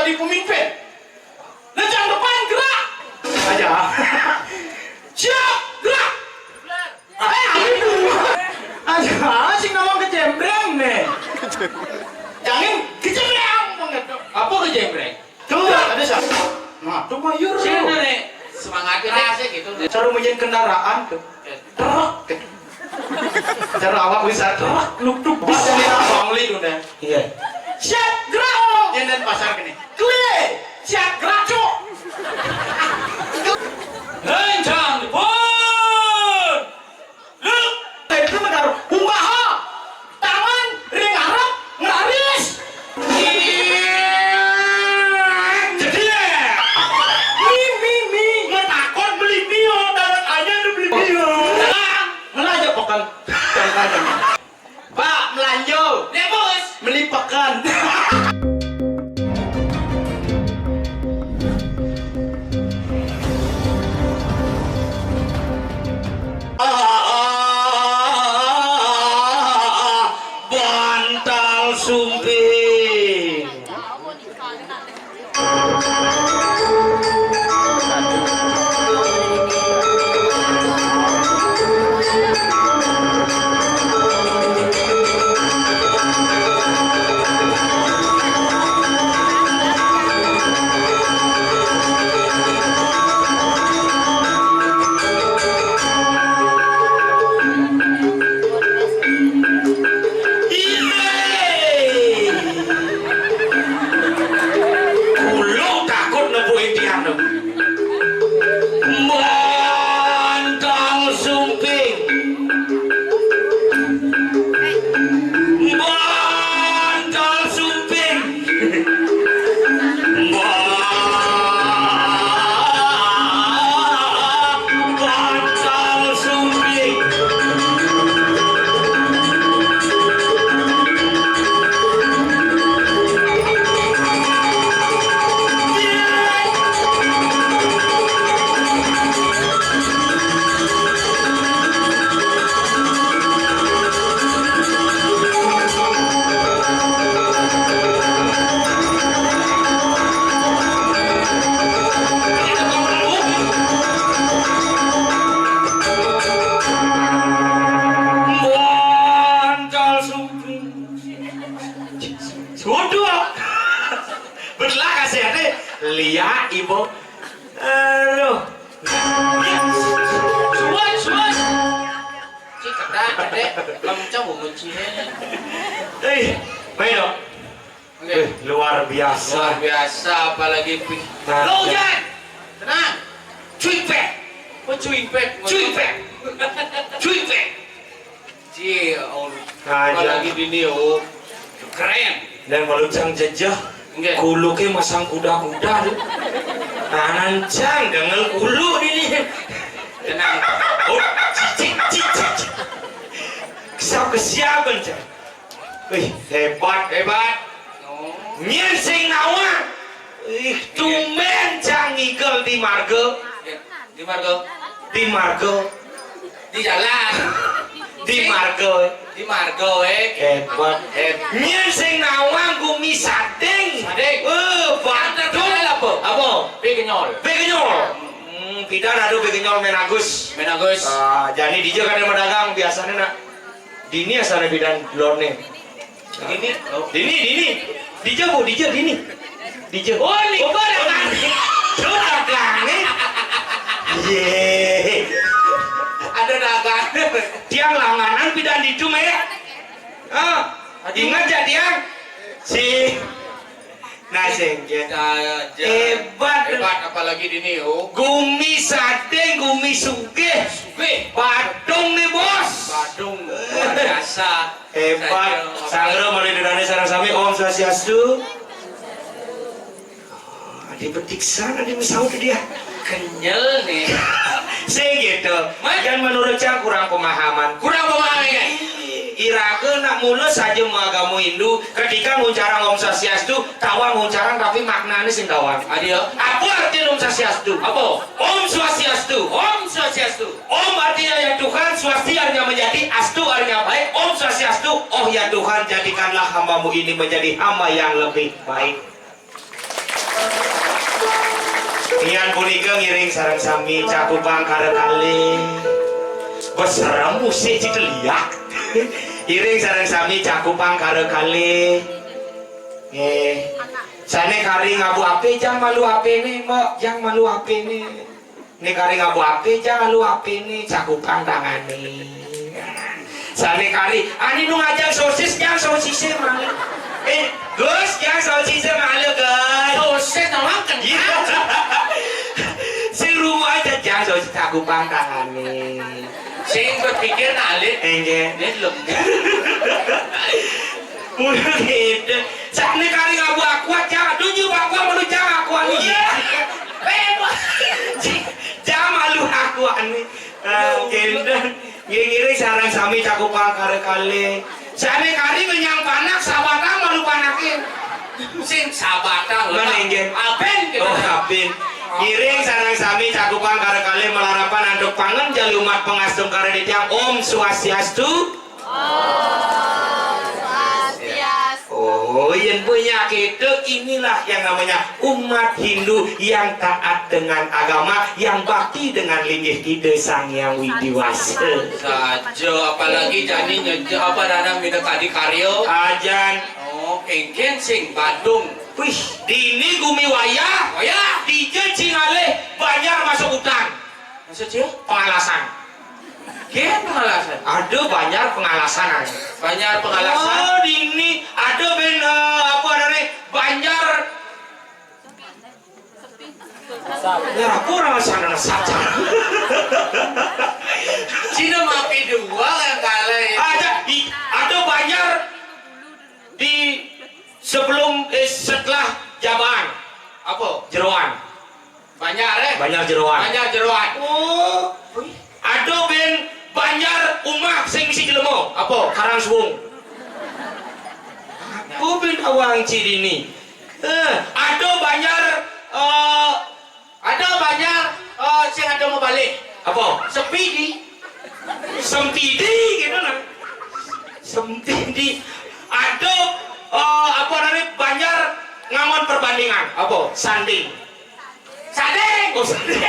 jadi pemimpin. Lejang depan gerak. Aja. Siap gerak. Aja, sing ngomong kecembreng nih. Jangan kecembreng banget. Apa kecembreng? Coba ada siapa? Nah, coba yur. Sini nih, semangat kerasnya gitu. Cara menjadi kendaraan tuh. Truk. Cara awak bisa truk, luk-luk. Bisa nih abang li tuh deh. Iya. Siap gerak. Jangan pasar gini. Klik. Siap gerak cuk. Lencang depan. Luk. Itu menaruh umbaha. Tangan ring harap ngelaris. Jadi mi ngetakon beli mio dalam aja lu beli mio. Melanja pekan. Pak melanjo. Nih bos. Beli pekan. Bantal sumping. Kulo takut nebuin tiang nebu. Bantal sumping. Bantal sumping. Bantal sumping. Bantal sumping. Sudah. Berlah kasih ada. Lihat ibu. Aduh. Suan. Cik kadek, lemcang bungut cine. Main dong. Oke. Luar biasa. Luar biasa, apalagi pih. Nah, Lo jangan. Tenang. Cuipek. Apa cuipek? Cuipek. Cuipek. Cie, Nah, apalagi ini oh. Keren. Dan meluncang jejah. Oke. Kuluknya masang kuda-kuda tuh. Nancang gengel kulu ini. Tenang. Oh, cicik. Kesiapan cang. Wih, hebat. Oh. Nyen sing nawa. Tumben cang ikel di margo. Di Margo. Di margo. Di jalan. Di margo. Di Margo Hebat. Nyen sing nawa gumi sadeng. Sadeng. Bantul. Apa? Pekenyol. Begenyol. Pidan aduh begenyol menagus. Menagus. Jadi dia kan yang dagang biasanya nak. Dini asal bidan lorne. Ini. Dini. Dija bu, dini. Dija. Oh, ini dagang. Dagang. Ye. Ada dagang. Tiang langganan bidan di cuma ya. Ingat ya tiang. Si. Nasengnya. Hebat. Apalagi di ini oh. Gumi sate, gumi suge. Badung nih bos. Badung. Luar biasa. Hebat. Sangro melindungi sarang sami Om Swastiastu. Dipetik sana di misau dia. Kenyal nih. Segitu. Kan menurut saya kurang pemahaman. Kan? Irakeun nak mulus saja agama Hindu ketika nguncarang Om Swastiastu tawang nguncarang tapi maknanya sing tawang. Adio. Apa arti Om Swastiastu? Apa? Om Swastiastu. Om Swastiastu. Om artinya ya Tuhan, Swasti artinya menjadi, Astu artinya baik. Om Swastiastu. Oh ya Tuhan, jadikanlah hambamu ini menjadi hamba yang lebih baik. Ian punika ngiring sareng sami cakupang karekali besar musik citeliak iring sareng sami cakupang karekali sane kari ngabu ape jang malu ape nih mbok jang malu ape nih nih kari ngabu ape jang malu ape nih cakupang tangane sane kari ani nu ngajang sosis jang sosisnya malu Gus jang sosisnya malu guys Sosis nawangkan. sing rungu aja jang sosis cakupang tangane Sing berpikir nalit. enggak Ini lembut. mulu gitu sakne kali ngabu aku jangan tunjuk aku malu jangan aku ani jangan malu aku ani gitu ngiri sarang sami cakupang kali sakne kali menyang panak sabatang malu panakin Sing sabatang. mana enggak Apen gitu. oh apin ngiring sarang sami cakupang kali melarapan anduk pangan jali umat pengastum kare di tiang Om Swastiastu. Oh, yang punya itu inilah yang namanya umat Hindu yang taat dengan agama, yang bakti dengan linggih kide Sang Hyang Widiwasa. Sajo apalagi jani nyejo apa dana minta tadi karyo. Ajan, Oh, kengken sing Bandung. wih, dini gumi wayah, DJ Cingale banyak masuk utang. Maksudnya? Pengalasan. Gen pengalasan. Ada banyak pengalasan. Banyak pengalasan. Oh, dini ada ben apa namanya banyak. Ya, apa orang sana saja. Cina mapi dua yang kalah. Ada banyak di sebelum setelah jabaan Apa? jeroan Banyak banyak jeroan Banyak jeroan. oh ada ben banyak umat sing si jelemo Apa? karang suwung aku ben awang cidini ada banyak Sing ada mau balik. apa Sepi di. sempidi gitu nah sempidi ada apa namanya banyak ngamon perbandingan Apa? sanding Sadeng. oh sanding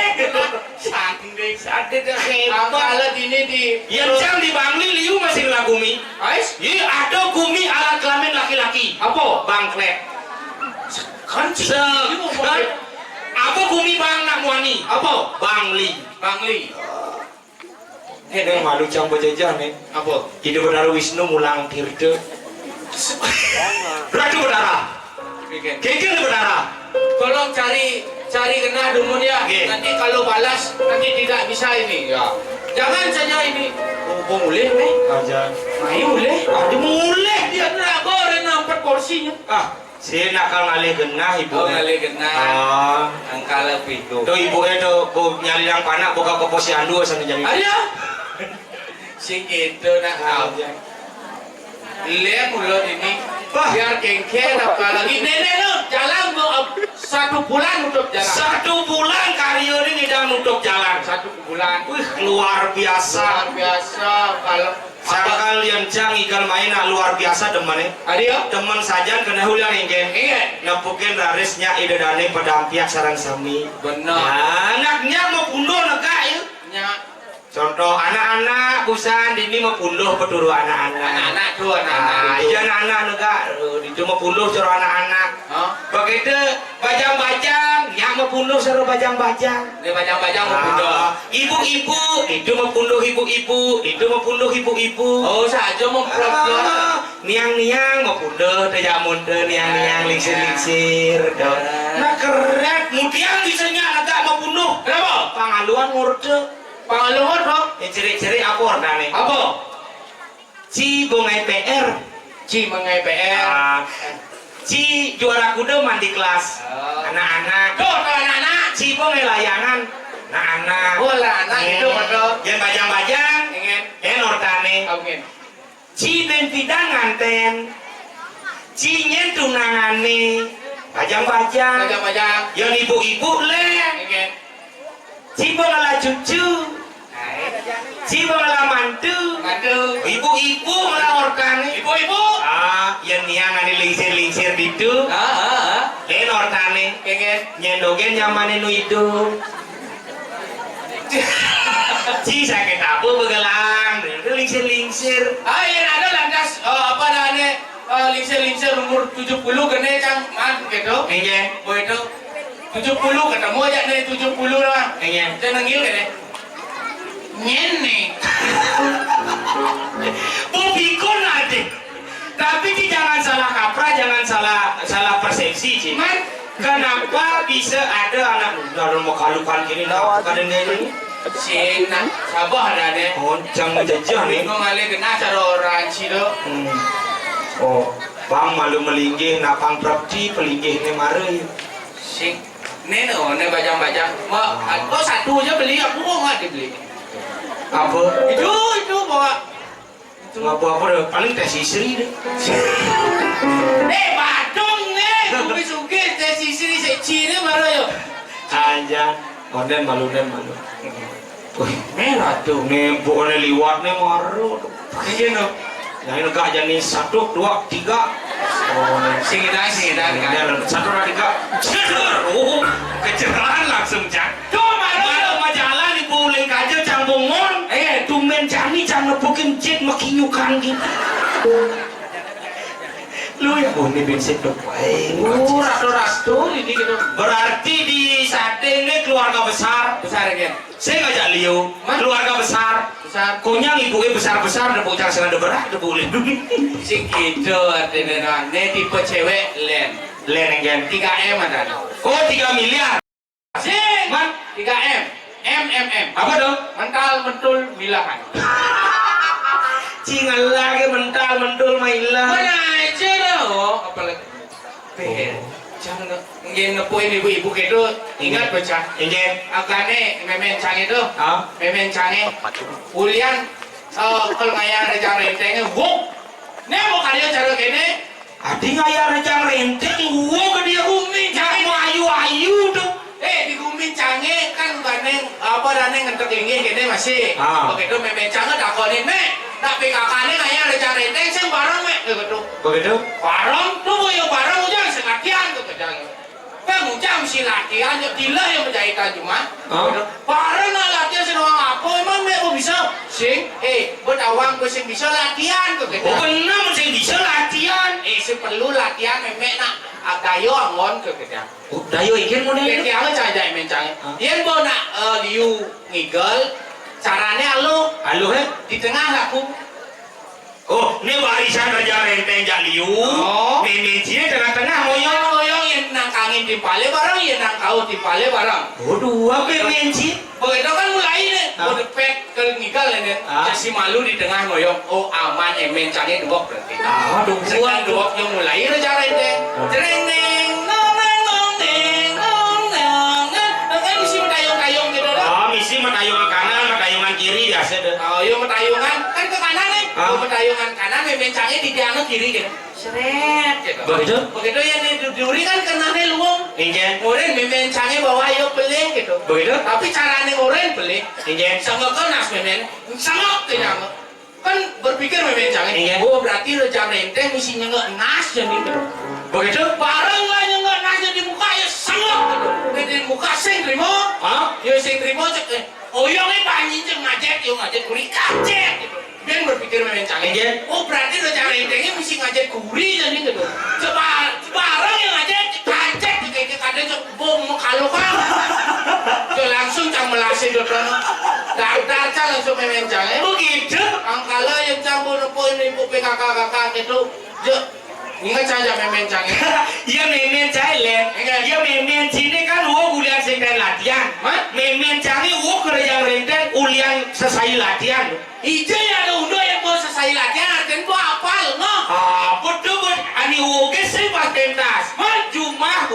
Sanding. sanding hebat Kalah dini di. yang jam di Bangli liu masih ngagumi Ais? iya ada gumi alat kelamin laki-laki Apa? bangklet Kan kan apa gumi bang nak muani Apa? Bangli Bangli. ini malu jam berjajan nih Apa? hidup berdarah Wisnu mulang tirde berarti berdarah Bikin. kengkeng berdarah Tolong cari kena dulu ya. Oke. Nanti kalau balas nanti tidak bisa ini. Ya. Jangan saja ini. Oh, boleh nih. aja Main boleh. ada mulai Dia nak goreng nampak porsinya. si nakal ngalih genah ibu Oh, ngalih genah. Angka lebih tuh. tuh ibu itu nyali yang panak buka ke posyandu sana jadi Ada. Sing itu nak tahu. Lihat mulut ini. Wah. Biar kengker apalagi nenek lu jalan mau 1 bulan nutup jalan. 1 bulan karyo ini ngidang nutup jalan 1 bulan. wih luar biasa Luar biasa kalau sama kalian jang ikan main luar biasa demen Adio. teman saja kena hulang ingin Iya. nepukin rarisnya ide dane pada ampiak sarang sami Benar. anaknya mau punduh nega yuk Nya contoh anak-anak busan dini mau punduh peturu anak-anak anak-anak tuh anak-anak itu. iya anak-anak nega itu mau punduh suruh anak-anak Hah? begitu bajang-bajang yang mau punduh suruh bajang-bajang Dia bajang-bajang mau punduh. ibu-ibu itu mau punduh ibu-ibu itu mau punduh ibu-ibu Oh, saja mau pelok-pelok. niang-niang mau punduh tidak mundur niang-niang lingsir-lingsir nah keren kemudian bisanya agak mau punduh Kenapa? pangaluan ngurde Pangaluan dong. ciri-ciri apa ordane Apa? ci bongai PR Ci mengai PR. ci juara kuda mandi kelas anak-anak Tuh, anak-anak. ci bongai layangan anak-anak Oh, lah anak itu betul. yang bajang-bajang Ingin. ordane Ingin. ci ben pidang nganten ci nyen tunangane bajang-bajang Bajang-bajang. yang ibu-ibu le Ingin. ci bongai cucu ci bongai mantu Aduh. ibu-ibu malah ordane Ibu-ibu. yang niang ada lingsir-lingsir gitu Ah. ordane carane Kengen. nyendogen nyamane nu hidup. Ci sakit apa begelang, lingsir-lingsir. Ah, yang ada lantas apa namanya lingsir-lingsir umur 70 gede cang man gitu. Nggih. Oh itu 70 ketemu aja nih 70 lah. Nggih. Dia nenggil gede. Nyene. Bobikon adik. Tapi Ci jangan salah kaprah, jangan salah persepsi Ci. Man, Kenapa bisa ada anak muda mau kalukan gini nah kadang ini? sing nak sabar ada deh. Oh, jangan jajah nih. Kau ngalih kena cara orang cido. Oh, bang malu melinggih napang prapti pelinggih ini mare. Sing neno ne bajang-bajang. Mak, kau satu aja beli, aku kok nggak dibeli. Apa? Itu bawa. Apa deh? Paling tes istri deh. Badung nih, suki teh sisi seciri baru yo. Aja, onden malu. Wih, Merah tuh. nih bukannya liwat nih maru. Ini no. Yang ini gak jadi 1, 2, 3. Oh, Sing kita kan. ini 1, 2, 3. Oh, kecerahan langsung cak. Tuh malu. Majalah di puling aja canggungon. Tumben jani jangan ngebukin cek makinyukan gitu. Lu ya ini bensin dong. Rastu ini gitu. Berarti di sate ini keluarga besar. Besar kan? Saya ngajak Leo, keluarga besar. Besar. Konyang ibunya besar-besar, ada bocah sana ada berat, ada boleh. Sing gitu artinya ne tipe cewek len. Len yang 3M ada. Oh 3 miliar. Sing man 3M. M. Apa dong? Mental mentul milahan. Cingan lagi mental mailah. Mana aja dah. Apalagi. Jangan ngepoin ibu-ibu gitu. Ingat baca. Ingat. Agane memen cang itu. Ah. Memen cange. Ulian kalau ngaya rejang rentengnya wuk. Nih mau kalian cara gini. Adi ngaya rejang renteng, ke dia Gumin cange. ayu tuh. Di gumin cange kan ganeng apa daneng ngentek ingin gini masih. Ah. Begitu memen cange dakonin nih. Tapi kakaknya ngaya rejang renteng sing bareng mek gitu. Begitu? Bareng tuh boyo bareng ujang sekatian tuh kejang. Kan ujang si latihan gila yang menjahitan cuma. Bareng lah latihan sing apa emang mek bisa sing buat awang gue sing bisa latihan tuh kejang. Benar mesti bisa latihan. Sing perlu latihan memek nak dayo angon ke kejang. Dayo ikan model. Kejang cajai mencang. Yen bo nak liu ngigel caranya Halo di tengah laku. Oh, ini barisan Raja Renteng Jak Liu. Oh. Mimincinya tengah-tengah Moyong yang nangkangin timpale bareng, yang nangkau timpale bareng. Oh, 2 miminci. Begitu kan mulai nih, udah pet ke ngigal nih. Jadi malu di tengah moyong. Oh aman, mencangnya dua berarti. Sekarang dua yang mulai cara itu. Jreng neng, nong neng. Kan misi metayung-tayung gitu dah. Oh, misi metayungan kanan, metayungan kiri biasa deh. Oh, yang metayungan kan ke kanan nih. Metayungan kanan, mencangnya di diana kiri gitu. Seret gitu. Begitu ya nih duri kan kenane luwung. Injen. Orang memencangnya bawa ayo beli gitu. Begitu? Tapi caranya orang beli. Injen. Sangat kan nas memen. Sangat tidak. Kan berpikir memencangnya. Injen. Oh berarti rejang renteng misi nyengak nas jadi gitu. Begitu? Bareng lah nyengak nas di muka ya sangat gitu. Di muka sing terima. Ya sing terima cek. Oh yang ini banyak cek ngajak kuri kacek gitu. Ben berpikir memencangnya. Oh berarti rejang rentengnya misi ngajak kuri jadi gitu. Bareng yang ngajak kacek kayak kadang bom kalau kan. Langsung cang melasi doang. Daftar cang langsung memencangnya. Begitu. Angkala yang campur poin ibu PKK itu. Ingat saja memencangnya. Iya memencang le. Iya memencang ini kan ulian sedang latihan. Memencangnya kerja renteng ulian selesai latihan. Ije ya ada udah yang mau selesai latihan artinya gua apal no. Betul. Ani uge sih pas pentas. Cuma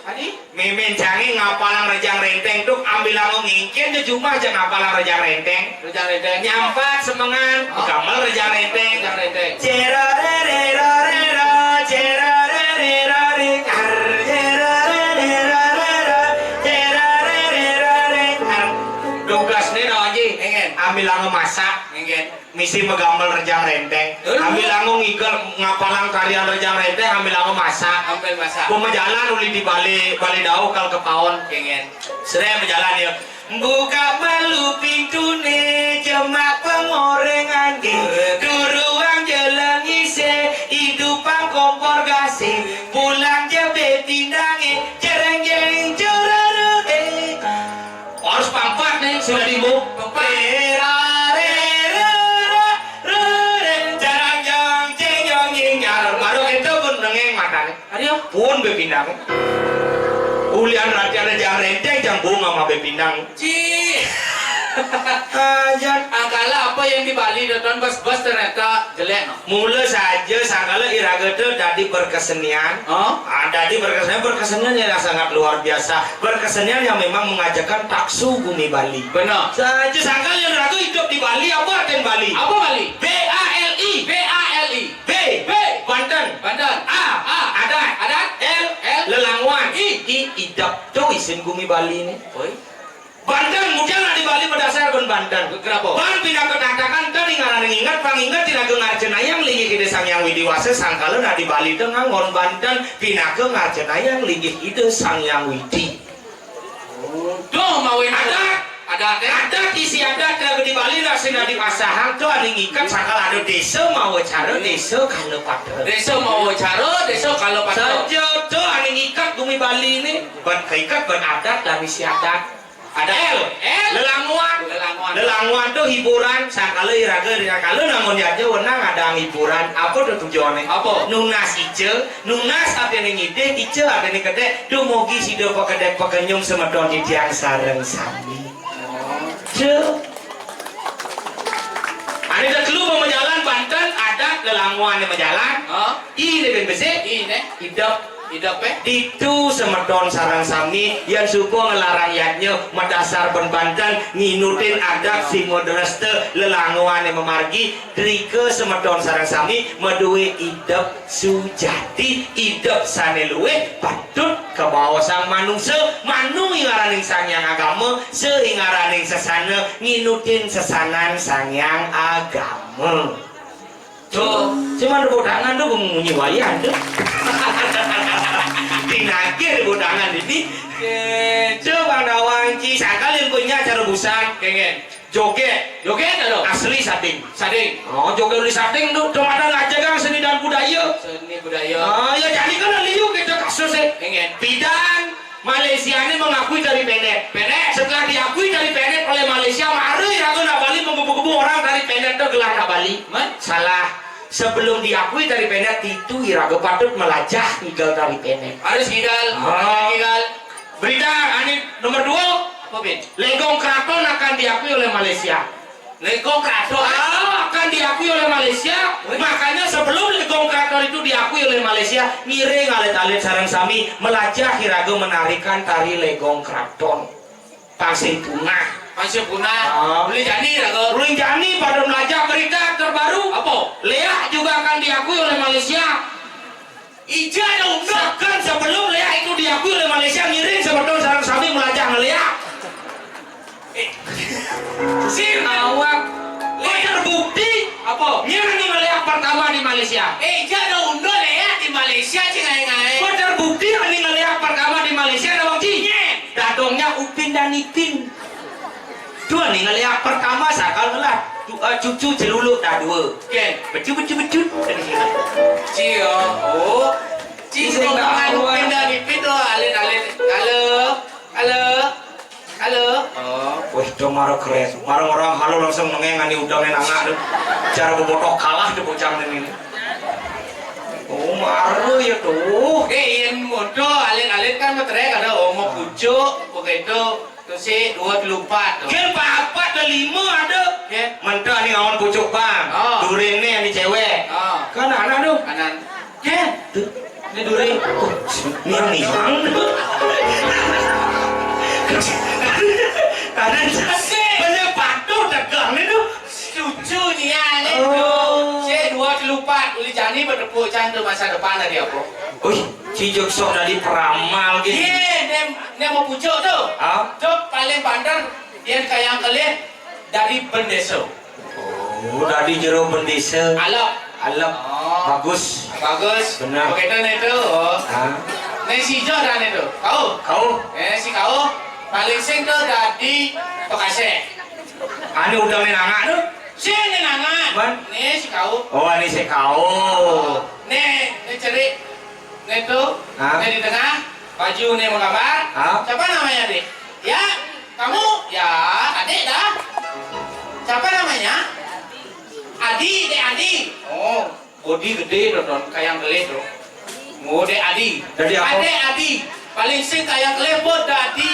Ani memencangnya ngapalang rejang renteng tuh ambil langsung ngingkin je cuma aja ngapalang rejang renteng. rejang renteng Nyampat semangan. Gamal rejang renteng. rejang renteng. Engen. Ambil langsung masak. misi megamel rejang renteng. Ambil anggung ikel ngapalang tarian rejang renteng, ambil anggung masak. Ambil masak. Pemejalan uli di Bali dau kal kepaon. Kengen. Sedaya berjalan ya. Buka malu pintune jemak pengorengan di duruang jelang ise hidupang kompor gase pulang jebe pindange jereng jereng curare harus pampat nih sudah dibu pun bepindang ulian rakyat jang renteng jang bunga sama bepindang Ci. ajan Angkala apa yang di Bali nonton bus-bus ternyata jelek no. mula saja sangkala iraga itu dadi berkesenian dadi berkesenian yang sangat luar biasa berkesenian yang memang mengajarkan taksu bumi Bali Benar. saja sangkala yang iraga hidup di Bali apa artian Bali Apa Bali? B-A-L-I B-A-L-I. B Banten Banten. A adat L Lelangwan idap tuh isin bumi Bali ini Oi. Banten mungkin di Bali berdasarkan Banten. Kenapa? Ban pindah ketatakan tadi ngaran ingat pangingat tidak ke ngarjenayang linggih ide sang yang widiwase sangkala na di Bali teu ngangon Banten pindah ke ngarjenayang linggih ide sang yang widi. Duh mawin adat isi adat kalau di Bali lah sina di pasahang tuh ada ngikat sangkala ada desa mau cara desa kalau pada. Desa mau cara, desa kalau pada. Saja tuh ada ngikat bumi Bali ini ban keikat ban adat dan isi adat. Ada L Lelangwan tuh hiburan sangkala iraga kalau namun aja wenang ada hiburan apa tuh tujuannya apa nunas nunas apa yang ngide ice apa yang gede dumugi sido pakedek pakenyum semedon di tiang sareng sami ada kelu pemajalan Banten adat Lelangwan yang menjalan ini lebih besar ini hidup itu semedon sarang sami yang suku ngelarang yatnya madasar ben Banten nginutin adat si modreste Lelangwan yang memargi drike semedon sarang sami medue idep sujati idep saneluwe patut ke bawah sang manusia manu ingaraning sang yang agama seingaraning sesana nginutin sesanan sang yang agama tuh cuman bodangan tuh mengunyi wayan tuh tinakir bodangan ini coba nawanci sekali punya cara busan kengen joget ada asli sating oh joget uli sating tuh ada ngajagang seni dan budaya ya jadi kan liu kita kasusnya kengen bidang Malaysia ini mengakui dari Penet setelah diakui dari Penet oleh Malaysia mari ragu Bali menggebu-gebu orang dari Penet itu gelar Bali salah sebelum diakui dari Penet itu iraga patut melajah ngigal dari Penet harus ngigal berita ini nomor 2 apa bin Legong Kraton akan diakui oleh Malaysia Legong Kraton akan diakui oleh Malaysia makanya sebelum Legong Kraton itu diakui oleh Malaysia ngiring alit-alit sarang sami melajah iraga menarikan tari Legong Kraton pasing punah Ulin Jani pada melajah berita terbaru apa? Lea juga akan diakui oleh Malaysia Ija ada kan sebelum Lea itu diakui oleh Malaysia ngiring sebetulnya sarang sami melajah Lea si awak terbukti apa? nyanyi Lea pertama di Malaysia Ija ada Lea di Malaysia cengai-ngai terbukti nyanyi Lea pertama di Malaysia ada wang dadongnya Upin dan Ipin dua nih ngeliat pertama sakal ngelah cucu jeluluk dah dua ken becut cio ngomongan pindah dipin lo alit halo wih itu marah keren marah orang halo langsung mengengani udang nenangak tuh cara bobotok kalah tuh bocah ini marah ya tuh yang modo alit kan materai ada mau pucuk begitu terus si 24 kan apa ada 5 ada mentah nih awan pucuk bang during nih yang di cewek kan anak tuh kanan tuh ini during nih karena banyak batu tegang nih tuh cucu nih alit tuh si 24 uli jani berdepuk cantik masa depan tadi apa wih cijuk sok dari peramal gitu dia mau pucuk tuh tuh paling bandar dia kayak kalian dari pendeso Udah di jero bendise. Alap. Alep. Oh. Bagus. Bagus. Benar. Oke itu nih tuh. Ah. Nih si Jo dan itu. Kau. Si kau paling sing tuh dari Tokase. Anu udah nenanga tuh. Si nenangan. Man. Nih si kau. Oh, ini si kau. Nih ceri. Nih tuh. Ah. Nih di tengah. Baju nih mau gambar. Ah. Siapa namanya dik? Ya. Kamu? Ya. Adik dah. Siapa namanya? Adi, Dek Adi. Oh, body gede dong, kayak gelet dong. Oh, Dek Adi. Jadi apa? Adek Adi. Paling sing kayak kelebot dari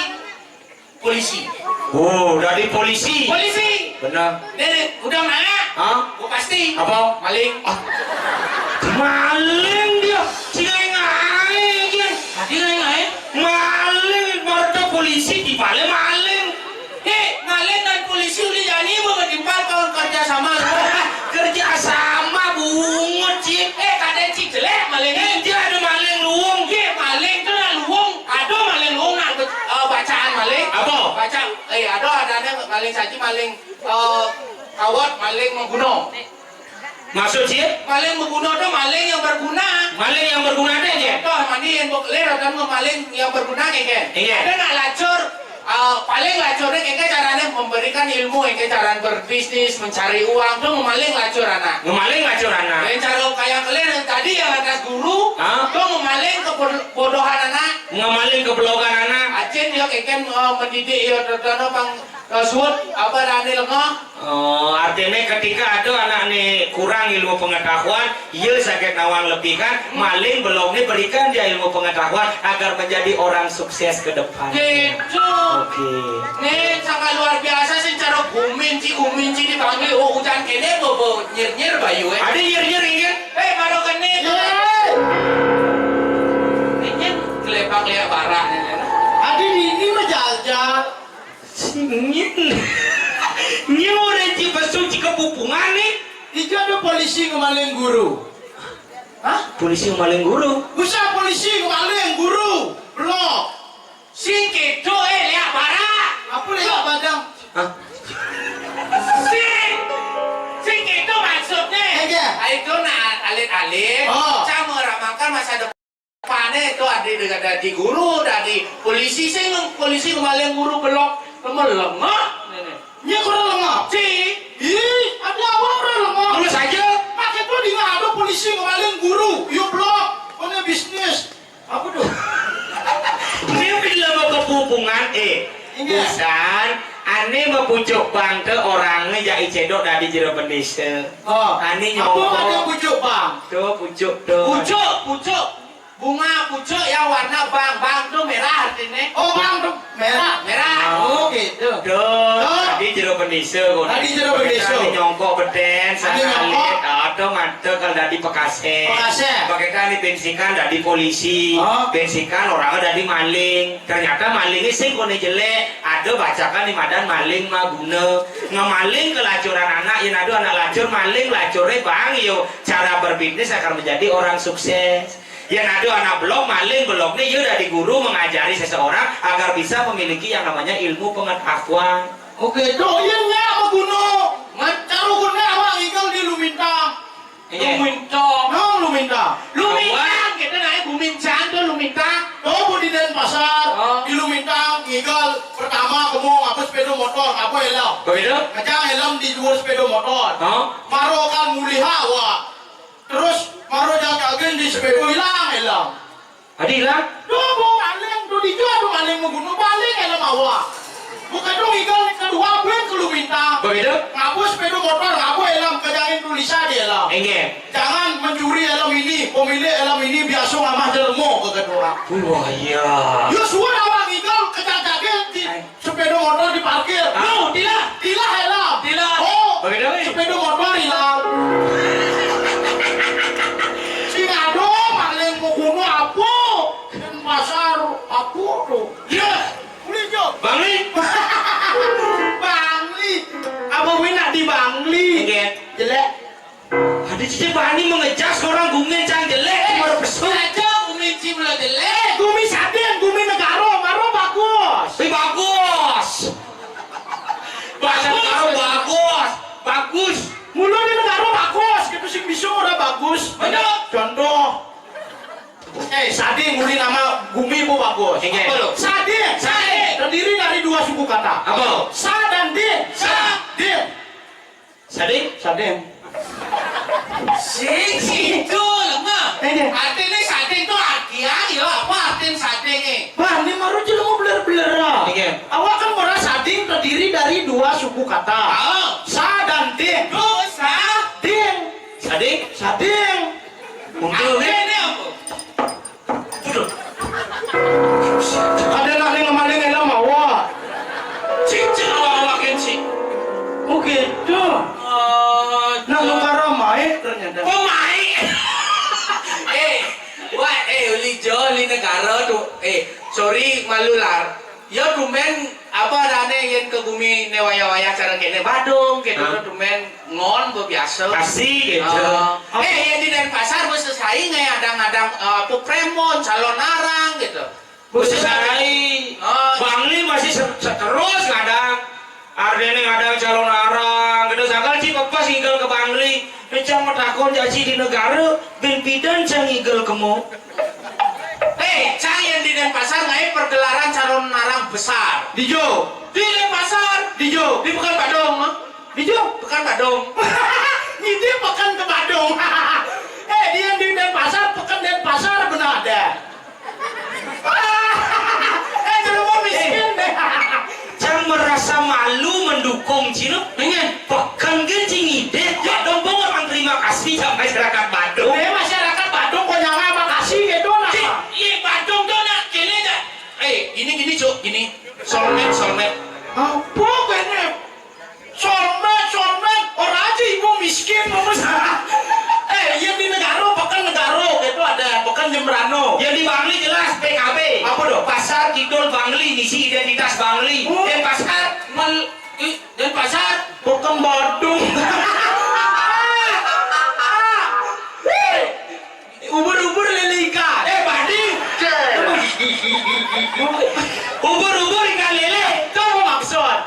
polisi. Oh, dari polisi. Polisi. Benar. Nih, udah mana? Hah? Gua pasti. Apa? Maling. Maling dia. Cingai gian. Adi ngai. Maling pada polisi di balik maling. Maling dan polisi udah jadi mau ngetimpal kalau kerja sama. Kerja sama bungut sih. Kadang cik jelek maling. Dia ada maling luung. Maling tuh lah luung. Aduh maling luung nak bacaan maling. Apa? Baca. Ada maling saji maling kawat maling membunuh. Maksud sih? Maling membunuh tuh maling yang berguna. Maling yang berguna deh dia. Contoh mandiin bokler dan maling yang berguna kayak. Iya. Ada nak lacur. Paling lacurnya kayak caranya memberikan ilmu, kayak cara berbisnis, mencari uang tuh memaling lacur anak. Ngemaling lacur anak. Dan cara kayak kalian tadi yang atas guru, tuh memaling kebodohan anak. Ngemaling kebelogan anak. Acen ya kayak mendidik ya terutama pang suut apa rani lengah. Oh, artinya ketika ada anak nih kurang ilmu pengetahuan, ia sakit nawang lebih kan, maling belum nih berikan dia ilmu pengetahuan agar menjadi orang sukses ke depan. Gitu. Oke. Nih sangat luar biasa sih cara guminci dipanggil hujan kene bobo nyir bayu Ada nyir ingin? baru kene ingin kelepak lihat barak Adi ini mah jajal. Singin. Nyi udah cipesuci kepupungan nih. Itu ada polisi ngemaling guru. hah? Polisi ngemaling guru. Bisa polisi ngemaling guru. Blok. Sing kedo lihat barak Apa lihat badang? Hah? sing kedo maksudnya Iya. itu nak alit-alit cara meramalkan masa depannya itu ada di guru dari polisi polisi ngemaling guru belok melengah Nya kurang lemah. sih Ih, ada apa orang lemah? Mulus aja. Pakai tuh di ada polisi ngemaling guru. Yuk blok. Mana bisnis? Apa tuh? Ini bila mau kepupungan bukan aneh mempucuk bang ke orangnya jadi cedok dari jero bendese. Aneh Apa ada nyokok. pucuk bang? Tuh pucuk tuh. pucuk bunga pucuk yang warna bang tuh merah artinya Oh bang tuh merah. Oh gitu. Tuh, tadi jero bendese kok. Tadi jero bendese. Tadi nyongkok beden, Tadi nyongkok. sakalit, atau mantep kalau dari Bekasi. Bekasi. Bagaikan dibensikan dari polisi, bensikan orangnya dari maling. Ternyata malingnya sing kone jelek. Ada bacakan di madan maling mah guna. Ngemaling kelacuran anak, yang ada anak lacur maling lacurnya bang yo. Cara berbisnis akan menjadi orang sukses. Yang ada anak belum maling belum nih dia dari guru mengajari seseorang agar bisa memiliki yang namanya ilmu pengetahuan. Oke, doyennya apa gunung? Caru gunung apa ikan di Lumintang? Lumintang. Lumintang kita naik Lumintang tuh Lumintang Oh, di Denpasar, di Lumintang, igal pertama kamu apa sepeda motor, apa helm? Begitu? Kacang helm di luar sepeda motor. Maro kan muliha wah. Terus maro jaga di sepeda hilang helm. Adi hilang? Dobo maling, do dijual do maling membunuh balik helm awak. Bukan dong igal kedua bulan ke Lumintang. Begitu? Ngapu sepeda motor, ngapu helm, kejangin tulisan di helm. Enggak. Jangan mencuri helm ini, pemilik helm ini biasa ngamah jelmo ke kedua. Wah iya. Ya suara orang igal kejang-jangin di sepeda motor diparkir. Tilah helm. Oh, Begitu? sepeda motor hilang. Si ngado maling mau kuno apa? Dan pasar apa tuh? Ya, beli jo. Bangli? Bangli. Apa wina di Bangli? Enggak. Jelek. Ada cici bani mengejas orang gungin cang jelek baru pesuk. aja Guminci belum jelek Gumi saden, gumi negaro, maro bagus. Bagus. Bahasa karo bagus. Bagus. Mulu Sading muli nama Gumi bu bagus. Apa lo? Sading. Terdiri dari dua suku kata. Apa? Sa dan din. Din. Sading. Itu lemah. Artinya sading itu artian ya apa artian sading Bah, ini maru jelemu beler-beler. Awak kan merasa sading terdiri dari dua suku kata. Sa dan din. Din. Sading. Untuk ini apa? Ada nak ning maling elam awak. Cincin awak kenci. Oh gitu. Nah, nukara mai ternyata. Oh mai. Uli negara tu. Sorry malular. Ya dumen apa rane yang ke bumi newaya-waya cara kene Badung gitu dumen ngon biasa. Asik gitu. Yang di Denpasar bos selesai ngadang-ngadang apa premon calon narang gitu. Selesai. Bangli masih terus ngadang. Ardene ngadang calon arang. Gitu sakal cik pas ngigel ke Bangli. Ecang metakon jaji di negara. Ben pidan cang ngigel kemo. Cang yang di Denpasar ngai pergelaran calon narang besar. Dijo. Di Denpasar. Dijo. Di Pekan Badung. Dijo. Pekan Badung. Itu pekan ke Badung. Dia di Denpasar, pekan Denpasar benar ada. Kalau mau miskin deh. Cang merasa malu mendukung Cino. Pekan gencing ide. Badung pun orang terima kasih sama masyarakat Badung. Masyarakat Badung kok nyawa makasih gitu nah. Badung tuh nak kini dah. Gini cuk, gini. Solmet. Apa kene? Solmet. Orang aja ibu miskin mamus. Yang di negara pekan negara itu ada pekan Jembrano. Yang di Bangli jelas PKB. Apa dong? Pasar Kidul Bangli, misi identitas Bangli. Denpasar Pekan Badung. Ubur-ubur lele ikan. Bading. Ubur-ubur ikan lele. Itu apa maksud?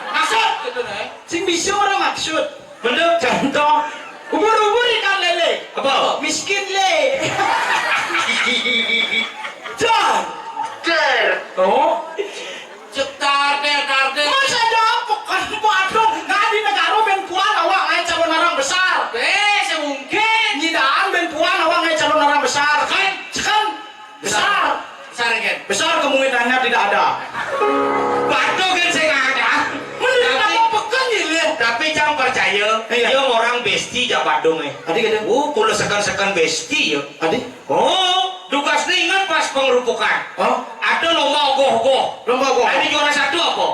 Maksud gitu deh. Sing bisa orang maksud. Bener. Contoh. Ubur-ubur ikan lele. Apa? Miskin le. John. Oh. Cetar deh. Masa ada pekan Badung? Nah di negara ben puan awak ngai calon orang besar. Semungkin. Nyidaan ben puan awak ngai calon orang besar. Kan besar. Besar kemungkinannya tidak ada. Badung kan saya nggak ada. Tapi pekan ya. Tapi jangan percaya. Iya. Dia orang besti ja Badung Adik ada. kulo sekan besti ya. Adik. Tugas ingat pas pengerupukan. Ada lomba ogoh-ogoh. Ada juara satu apa?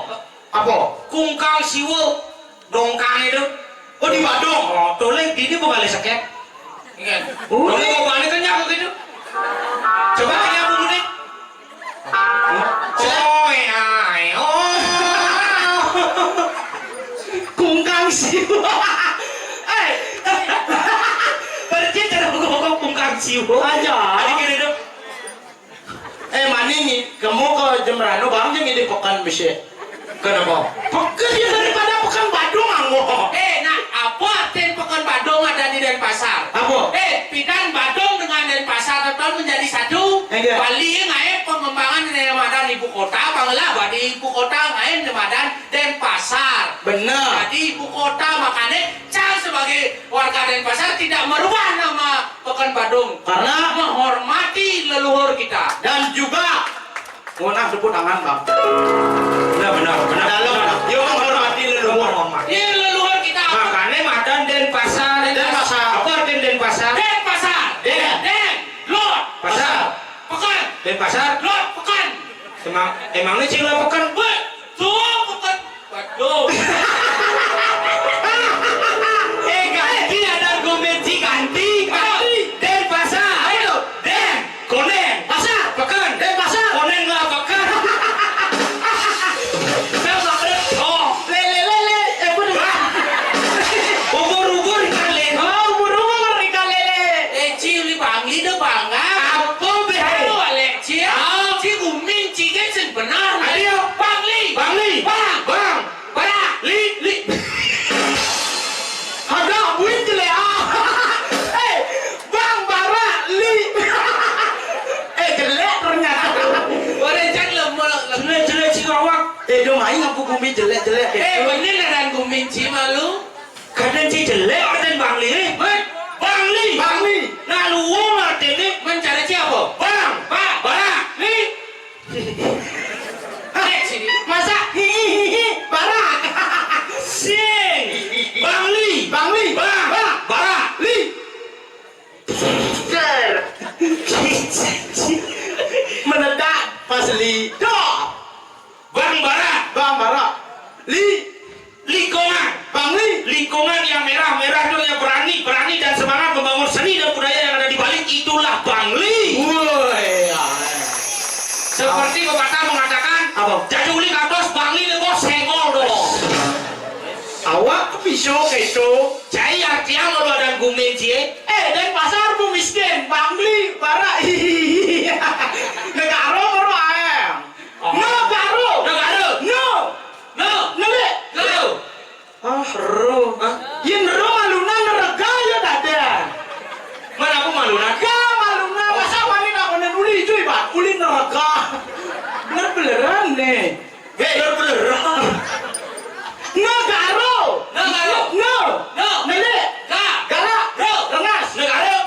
Apa? Kungkang siwo dongkang itu. Di Badung. Tolong ini balik sakit. Oh, Kamu mau balik kan nyaku gitu? Coba kaya dulu deh. Kungkang siwo. Berarti cara ngomong kungkang siwo Aja. Adik ini dong. Mani nih, kamu ke Jembrano bang jangan di pekan bisa. Kenapa? Pekan dia daripada pekan Badung anggo. Nah apa artian Pekan Badung ada di Denpasar? Apa? Pidan Badung dengan Denpasar total menjadi satu. Iya. Bali ngai pengembangan di Nemadan ibu kota, Bangla di ibu kota ngai Nemadan Denpasar. Benar. Jadi ibu kota makanya Cang sebagai warga Denpasar tidak merubah nama Pekan Badung Karena menghormati leluhur kita. dan juga mohon sebut tangan bang. Benar. Dalam dia menghormati leluhur. Ini leluhur kita. Makanya Madan Denpasar. Apa artinya Denpasar? Denpasar. Lot. Pasar. Pekan. Denpasar. Lot. Pekan. Emangnya cing lo pekan? Tuh Pekan Badung. Ganti ada argumentasi ganti. Denpasar. Ayo. Konen. Pasar. Pekan. Pasar. Konen lah pekan. Lele. Benar. Ubur-ubur ikan lele. Ubur-ubur ikan lele. Cili Bangli dah bangga. Apa be? Ayo Alek Cia. Ci Umin Ci Jason benar. Ayo. Bangli. Bang. Li. Dong aing ngapu gumi jelek-jelek. Bener dan gumin ci malu. Kadang ci jelek, kadang Bangli. Bangli. Nah luwung artinya Mencari ci apa? Barang. Li. Sini. Masa hihihi barak. sing. Bangli. Barak. Li. Menedak pas li. Bang Barak. Lingkungan. Lingkungan yang merah itu yang berani dan semangat membangun seni dan budaya yang ada di balik itulah Bangli. Woi. Seperti pepatah mengatakan, Apa? jajuli kados Bangli nebo senggol dong. Awak pisau keso. Jadi artinya kalau ada gumin cie, Dan pasar bu miskin. Bangli barak. Negara baru ayam. Negara. Nele. Ro. Yin ro maluna nerega ya dadan. Mana aku malunan? Ga maluna masa wanita konen uli cuy pak. Uli nerega. Bener-beneran nih. Bener-bener. Negara. Nele. Galak. Rengas.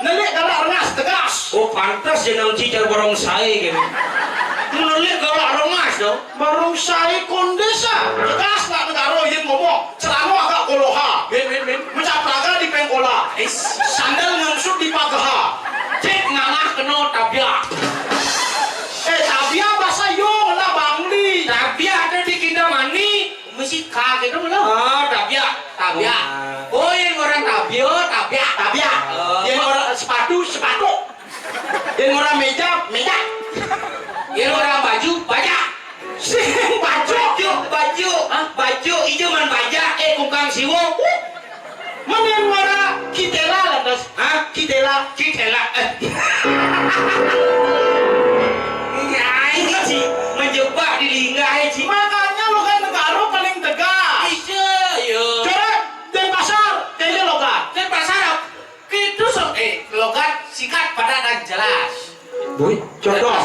Nele galak rengas tegas. Oh pantas jeneng cicar borong saya gitu. Menulis kalau aromas dong. Barong saya kondesa. Tegas nak negara yin ngomong. Celana agak koloha. Ben. Mencapraga di pengkola. Sandal ngangsut di pagaha. Cek ngangah kena tabiak. Tabia bahasa yo lah Bangli. Tabiak ada di Kintamani. Mesti ka gitu belum? Tabiak. Oh, yang orang tabiak. Tabia. Yang orang sepatu. Yang orang meja. Yang orang baju. Sing Baju ijo man baja kungkang siwo. mana yang orang kitela lantas. Kitela. Ya ini sih menjebak di lingga sih. Makanya lo kan negara paling tegas. Iya, yo. Coba di pasar. Kayaknya lo kan. Kan pasar itu logat singkat padat dan jelas. Boy. Contoh.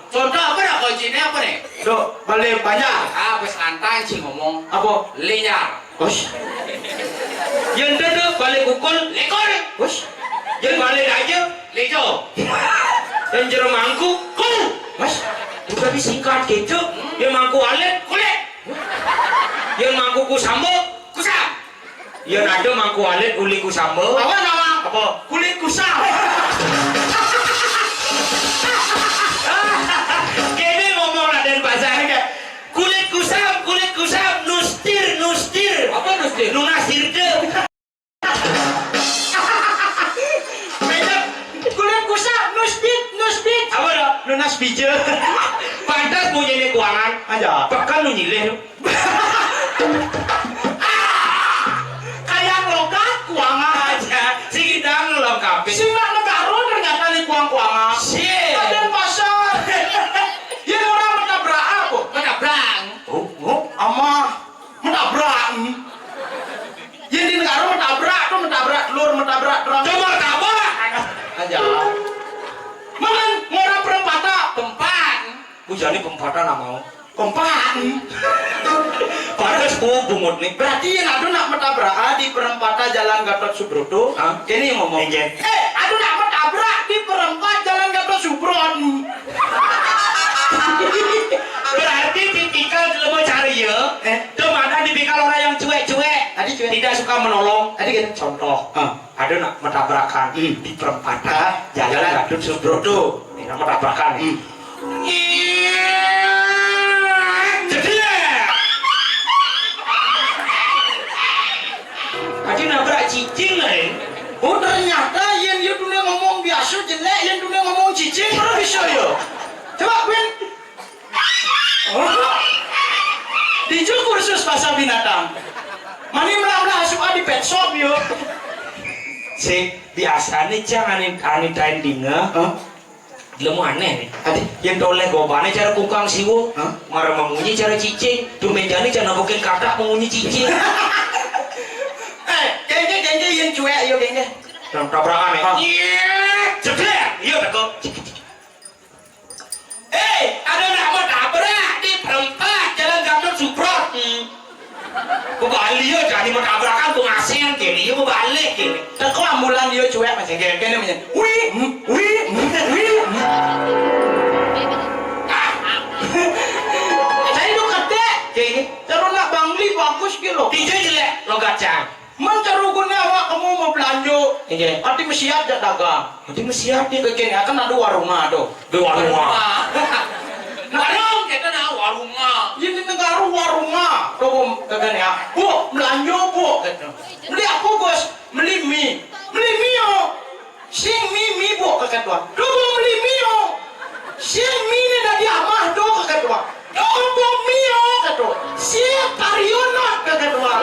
Contoh apa dah kuncinya apa nih? Balik banyak. Bes lantang sih ngomong Apa? linyar. Bos. Yang dede balik ukul, Lekor. Bos. yang balik aja, Lejo. yang jero mangku, kul. Mas. Udah disingkat gitu. Yang mangku alet, Kulit. yang mangku kusambo, Kusam. yang ada mangku alet uli kusambo. Apa nama? Apa? Kulit kusam. Kene ngomong Raden Pasar kayak kulit kusam, nustir. Apa nusti? Nunasir deh. Meja kulit kusam. Nusbit. Apa dah? Lunas bija. Pantas punya ini keuangan. Aja. Pekan lu nyileh. Kayak logat kuangan. Aja. Si kita ngelengkapi. Singa negara ternyata di kuang-kuangan. Shit. Dan pasar. Yang orang menabrak apa? Menabrak. Ama menabrak. Yang di negara menabrak tuh menabrak telur, menabrak terang. Coba kabar. Aja. Mana ngora perempatan? Tempat. Bujani pempatan mau. Kompak. Pantas bungut nih. Berarti yang aduh nak menabrak di perempatan Jalan Gatot Subroto. Hah? Ini yang ngomong. Enjen. Aduh nak menabrak di perempatan Jalan Gatot Subroto. Berarti tipikal mau cari ya. Mana tipikal orang yang cuek-cuek. Tadi cuek. Tidak suka menolong. Tadi kan Contoh. Ada nak mentabrakan di perempatan Jalan Jalan Gatot Subroto. Ini nak mentabrakan. Tadi nabrak cicing lah. oh ternyata yang dia dunia ngomong biasa jelek, yang dunia ngomong cicing baru bisa ya. Coba Win. Di kursus bahasa binatang. Mani melah asup di pet shop yo. Si biasa nih jangan anitain dinga. Lemu aneh nih. Yang toleh gobane cara kungkang siwo. Marah mengunyi cara cicing. Tuh menjani cara bukin kakak mengunyi cicing. Kayaknya yang cuek yo kayaknya. Dan tabrakan ya. Ceplek. Iya betul. Ada nak menabrak di perempatan Jalan iya jadi mau tabrakan gua ngasihin kini, iya mau balik kini. Teko ambulan dia cuek masih kene punya. Saya itu gede. Kini, Terus nak bangli bagus gitu. tiga jelek lo gacang. Mencerugunnya awak kamu mau belanja. Iya. Arti mesti ada dagang. Nanti mesti ada. Begini akan ada warungnya tuh. Di warung. Warung kita nah warungnya. Ini negara warungnya. Tuh begini ya. Bu belanja bu. Beli apa bos? Beli mie. Beli mie yo. Sing mie bu kakek tua. Tuh beli mie yo. Sing mie ini dari amah tuh kakek tua. Tuh mie yo kakek tua. Sing karyono kakek tua.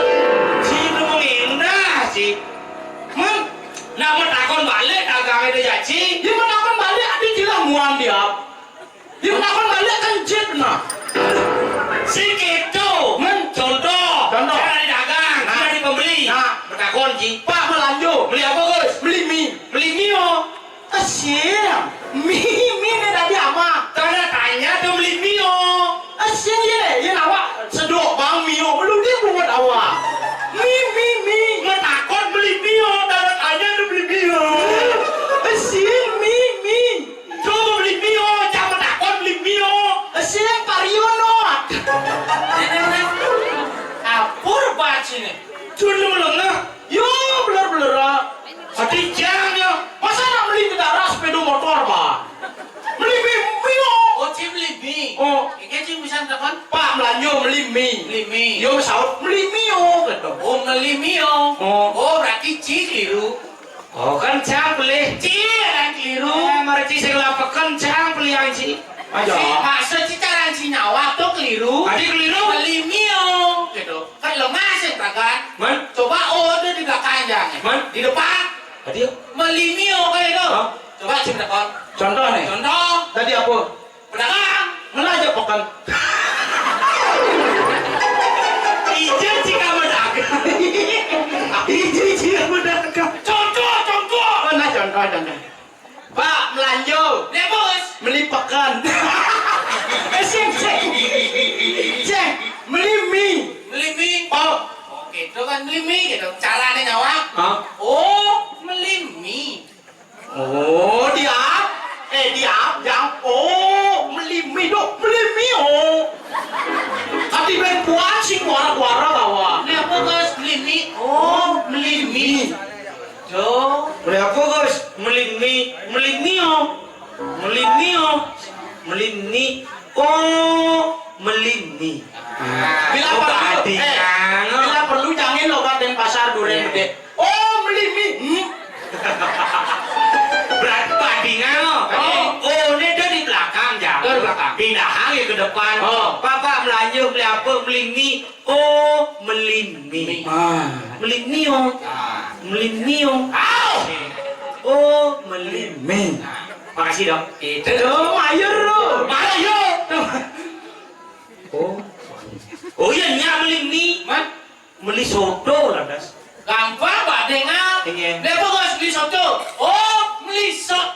Si itu mau indah sih. Nak mau takon balik dagang itu jadi. Dia menakan balik ada jelas muan dia. Dia menakan balik kan jet nah. Si gitu. Contoh. Contoh. Saya dari dagang, saya dari pembeli. Nah. Bertakon Ji. Pak melanjut. Beli apa Gus? Beli mie. Beli mio. Asyik. Mie ini dari ama. Karena tanya tuh beli mio. Asyik ye. Ye awak sedok bang mie. Belum dia buat awak. Mie. Mau takon beli mio. Karena tanya tuh beli mio. Asyik mie. Coba beli mio. Jangan takon beli mio. Asyik karyono. Apur baca nih. Dulu melengah. Yo beler. Hati jangan. Masa nak beli kendaraan sepeda motor pak? Beli mie. Oh cim beli mie. Oh. Ini cim bisa tekan. Pak melanjut beli mie. Beli mie. Yo saut beli mie gitu. Oh beli mie oh berarti ci keliru. Oh kan cang beli. Ci yang keliru. Mari ci saya lapakan cang beli yang ci. Aja. Maksud ci cara ci nyawa tuh keliru. Adik keliru. Beli mie gitu. Kan lemah sih kan. Man. Coba order di belakang jangan. Man. Di depan. Adik. Beli mie kayak itu. Hah? Coba cim tekan. Contoh nih. Contoh. Tadi apa? Pedagang. Ngelajar pekan. Ijen jika berdagang. Ijen jika berdagang. Contoh. Mana contoh. Pak melanjut. Nih bos. Beli pekan. Ceng. Beli mie. Beli mie. Oh. Gitu kan beli mie gitu. Caranya nyawa. Hah? Oh beli mie. Oh diap. Yang. Oh beli mie dok. Beli mie oh. Hati ben puan sing wara-wara bawa. Ini apa guys? Beli mie. Oh beli mie. Tuh. Beli apa Gus? Beli mie. Beli mio. Beli mio. Beli mie. Oh, beli mie. Bila Oh, perlu, tadi kan. bila perlu jangan lo katen pasar duren gede. Oh beli mie. Berarti badingan lo. Oh, ini dia di belakang ya. Di belakang. Pindahan ya ke depan. Oh. Papa melanjut beli apa? Beli mie. Oh, beli mie. Beli mie oh. Beli mie oh. Oh, beli mie. Makasih dong. Itu. Tuh mayor lo. Ayo. Oh. Oh iya nya beli mie. Man. Beli soto lah das. Gampang pak dengar. Iya. Ini apa guys? Beli soto. Oh beli sot.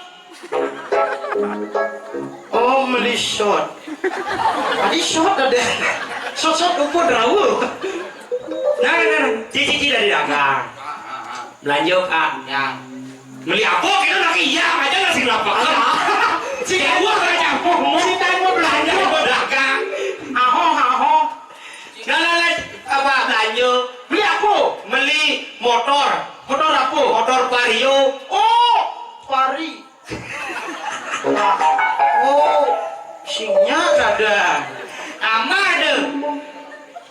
Oh beli shot. Tadi shot ada. Shot upo drawu. Nah. Cici dari dagang. Belanja Kak. Yang. Beli apa kita lagi iya aja nasi lapak. Si Gua aja ngomong. Si mau belanja. Gua dagang. Ahoh. Nah, apa belanja? Beli apa? Beli motor. Motor apa? Motor Vario. Oh, pari. Oh, singnya ada. Ada.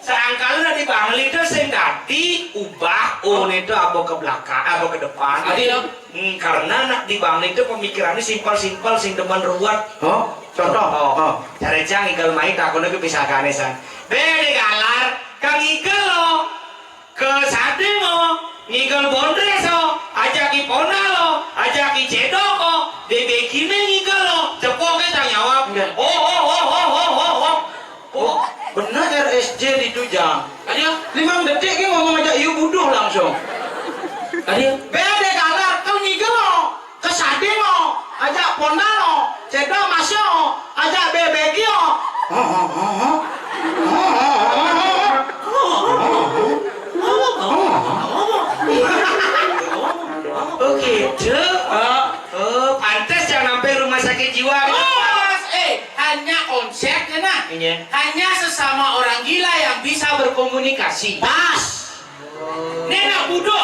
Seangkali di bangli itu sing ganti ubah itu apa ke belakang, apa ke depan. Adi dong. Karena nak di bangli itu pemikirannya simpel-simpel sing demen ruwet. Oh, contoh. Oh. Cari cang ikel main takutnya kepisahkan san. Bede galar, kang ikel lo, ke sate lo, ngikel bondres lo, ajak ipona lo, ajak icedok lo, bebe kime ngikel lo, cepoknya tak nyawab. Oh, benar RSJ di Tujang. Ayo. 5 detik ki ngomong aja iu buduh langsung. Tadi Bede galar kau nyigel lo, kesade lo, ajak ponda lo, cedok masih lo, ajak bebeki lo. sakit jiwa. Hanya konsepnya nah. Iya. Hanya sesama orang gila yang bisa berkomunikasi. Pas. Nenek budo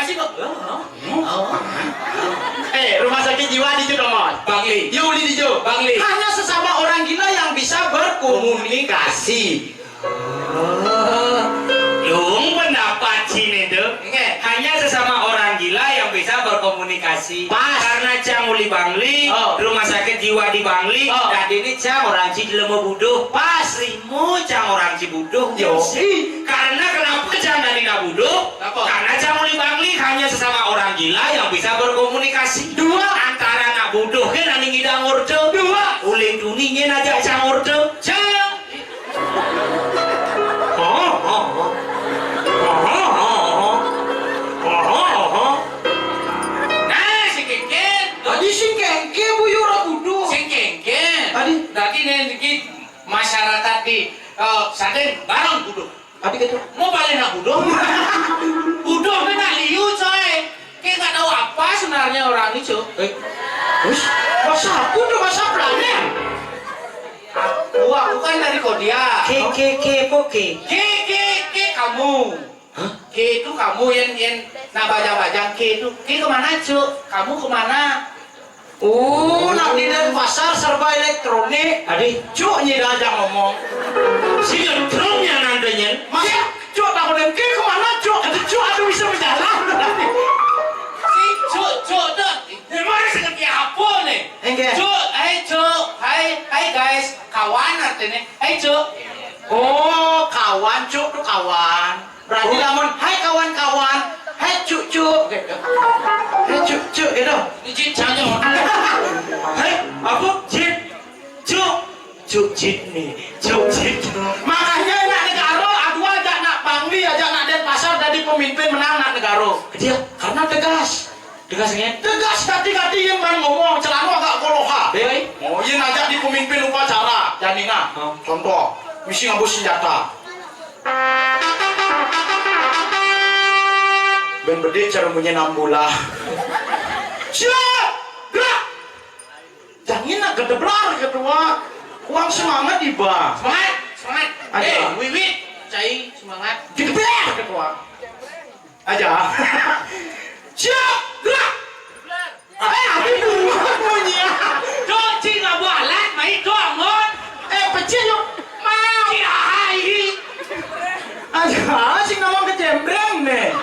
kasih kok. Rumah sakit jiwa di Cidomon. Bangli. Yuk di Jo. Bangli. Hanya sesama orang gila yang bisa berkomunikasi. Lung pendapat sini tuh. Nge. Hanya sesama orang gila yang bisa berkomunikasi. Pas. Karena Cang uli Bangli, rumah sakit jiwa di Bangli, dan ini Cang orang Cilemu Buduh. Pas Rimu Cang orang Cibuduh. Yo. Karena kenapa Cang dari Nabuduh? Kenapa? Karena Cang uli Bangli hanya sesama orang gila yang bisa berkomunikasi. Dua. Antara Nabuduh ke nani ngidang urde. Dua. Ulin duningin aja Cang urde. Cang. Nah, si Kengken. Tadi sing kengke bu yura budu. Si Kengken. Tadi. Berarti nih masyarakat di Saden bareng budo. Tadi gitu. Mau balik nak budo? Budo kena liu coy. Kayak nggak tahu apa sebenarnya orang itu. Terus masa aku tuh masa pelangnya. Aku kan dari Kodia. Ke kamu. Hah? Ke itu kamu yang bajang-bajang ke itu. Ke kemana cuk? Kamu kemana? Nak di pasar serba elektronik. Adi, Cuk nyida aja ngomong. si gendrongnya nandanya. Masa cuk tak boleh ke kemana cuk? Itu cuk aduh bisa berjalan. Si cuk tuh. Gimana seperti apa nih? Enggak. Cuk, hai guys, kawan artinya. Hai cuk. Oh kawan cuk tuh kawan. Berarti lamun hai kawan-kawan. Hai cuk cuk. Gitu. Hai cuk cuk gitu. Izin jangan. Hei, apa? Jit, cuk jit nih, cuk jit. Makanya nak negaro aku aja nak Bangli aja nak Denpasar jadi pemimpin menang nak negaro. Dia, Karena tegas. tegasnya. Tegas hati-hati yang kan ngomong celana agak koloha. Hei, Oh iya ngajak di pemimpin upacara. Janina. Contoh, misi ngabus senjata. Ben berde cara punya 6 bulan. Siap! Gerak! Jangan nak gedeblar kedua. Uang semangat iba. Semangat. Aja. Wiwit, cai semangat. Gedeblar kedua. Aja. Siap! Gerak! Hati dulu punya. Cuk, cing nggak bualat, main doang mon. Pecil yuk. Mau. Hai. Aja, sing ngomong kecembreng nih.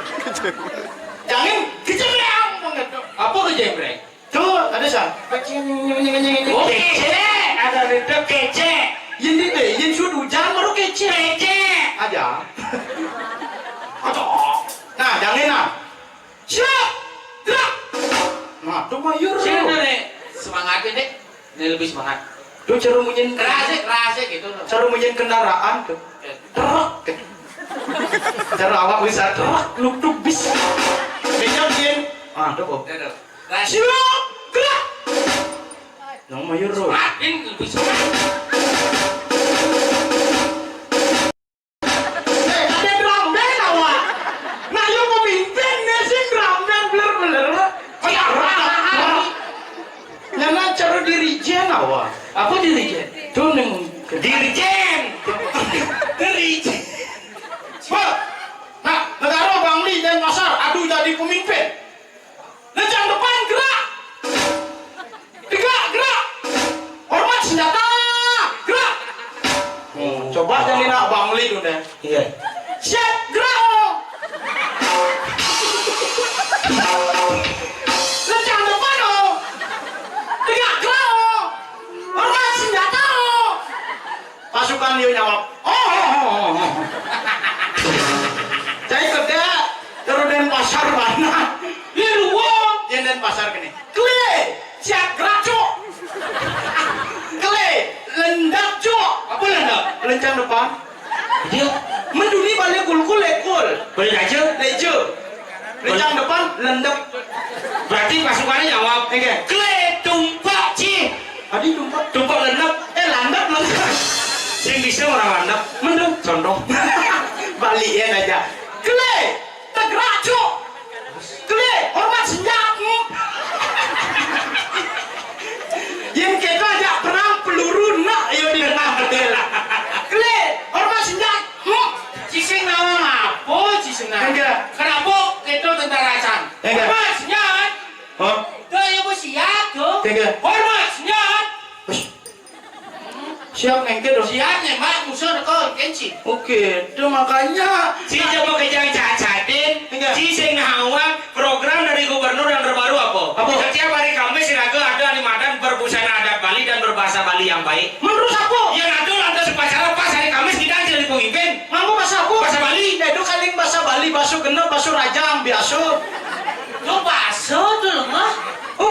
Jangan kecembreng banget. Apa kejembreng? Tuh, ada san. Oh, kece. ada itu kece, Yin di deh, yin sudah hujan baru kece. kece. Aja. Aduh. Nah, jangan nah. Siap. Gerak. Nah, tuh mayur. Sini nih, semangatnya deh. Ini lebih semangat. Tuh cara munyin Kerasa gitu. cara munyin kendaraan tuh. Truk. Cara awak bisa truk, luk bis. Bejak yin. Ah, tuh kok. Kerasa. Siap. Gerak. Yang mayur. Makin lebih semangat. Ada drum band awak. Nah, yuk pemimpin nih sih drum band beler-beler. Nyana cara dirijen awak. Apa dirijen? Tuh neng Dirjen. Dirijen. Pak. Nah, negara Bangli dan pasar adu jadi pemimpin. Lejang depan gerak. Gerak. Hormat senjata. Gerak. Coba jadi nak Bangli tuh deh. Iya. Siap, gerak. Lejang depan oh. Gerak. Hormat senjata. Pasukan dia jawab. Oh. Saya kerja terus Denpasar mana? Ini luang. Yang Denpasar gini. Kle, siap gerak cok. Kle, lendak cok. Apa lendak? Lencang depan. Dia, Menduni balik kulkul lekul. boleh aja. Leje. Lencang depan lendak. Berarti pasukannya jawab. Oke. Kle tumpak ci. Adi tumpak. Tumpak landap. Landak. Sing bisa orang landap. Mendung. Contoh. Balikin aja. Kle, tegrak cok. Kle, hormat senjata. Yang kita aja perang peluru nak yo di tengah betul. Kle, hormat senjat. Cising nawang apa cising nawang? Enggak. Kenapa kita tentara can? Enggak. Hormat senjat. Hah? Tuh yang bersiap tuh. Enggak. Hormat senjat. Siap nengke dong. Siap nembak musuh kau kenci. Oke, itu makanya Si coba kejang cacatin, Enggak. si sing ngawang program dari gubernur yang terbaru apa? Apa? Setiap hari Kamis Raga ada di Madan berbusana adat Bali dan berbahasa Bali yang baik. menurut aku, Yang ada lantas upacara pas hari Kamis kita jadi pemimpin. nganggo bahasa aku. Bahasa Bali. Itu kaling bahasa Bali, bahasa genep, bahasa rajang, biasa. Tuh baso tuh lemah.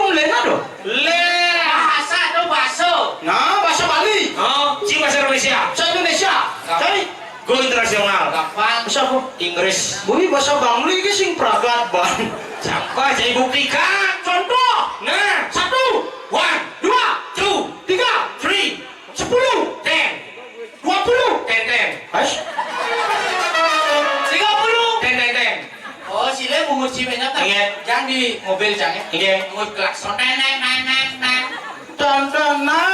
Lena dong. Le. Bahasa tuh baso. Nah, bahasa Bali. Oh, si bahasa Indonesia. Bahasa Indonesia. Cai, Go internasional. Gampang. bahasa apa? Inggris. Bui bahasa Bangli ki sing pragat ban. Sampai jadi buktikan. Contoh, Nah, 1, 1, 2, 2, 3, 3, 10, 10, 20. 10, 10, Has? 30. 10, 10, 10. Oh, sile bungut cimenya tak? Iya. Jangan di mobil jangan. Iya. Bungut klakson. Neng. Tantana,